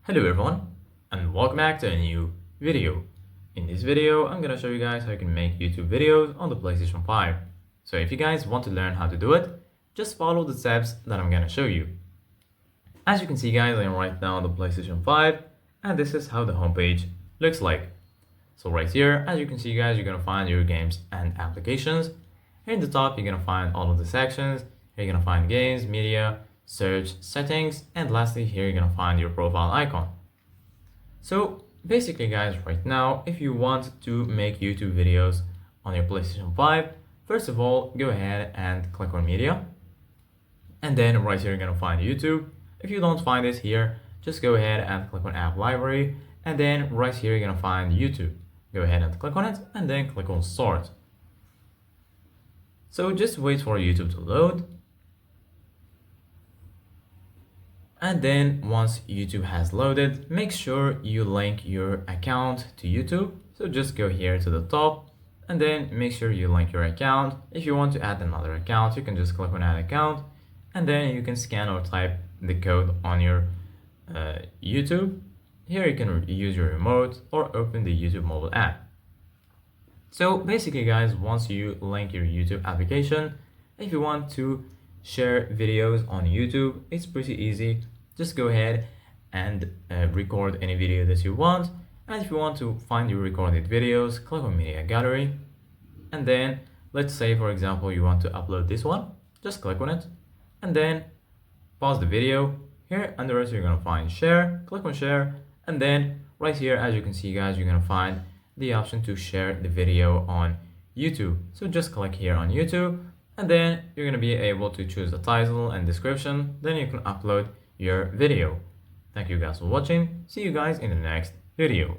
Hello everyone, and welcome back to a new video. In this video, I'm gonna show you guys how you can make YouTube videos on the PlayStation 5. So if you guys want to learn how to do it, just follow the steps that I'm gonna show you. As you can see guys, I am right now on the PlayStation 5, and this is how the homepage looks like. So right here, as you can see guys, you're gonna find your games and applications. Here in the top, you're gonna find all of the sections. Here you're gonna find games, media, search, settings, and lastly here you're gonna find your profile icon. So basically guys, right now if you want to make YouTube videos on your PlayStation 5, first of all go ahead and click on media, and then right here you're gonna find YouTube. If you don't find it here, just go ahead and click on app library, and then right here you're gonna find YouTube. Go ahead and click on it and then click on start. So just wait for YouTube to load. And then once YouTube has loaded, make sure you link your account to YouTube. So just go here to the top and then make sure you link your account. If you want to add another account, you can just click on add account, and then you can scan or type the code on your YouTube. Here you can use your remote or open the YouTube mobile app. So basically guys, once you link your YouTube application, if you want to share videos on YouTube, it's pretty easy. Just go ahead and record any video that you want, and if you want to find your recorded videos, click on media gallery, and then let's say for example you want to upload this one, just click on it and then pause the video. Here under it you're gonna find share, click on share, and then right here as you can see guys, you're gonna find the option to share the video on YouTube. So just click here on YouTube, and then you're going to be able to choose the title and description. Then you can upload your video. Thank you guys for watching. See you guys in the next video.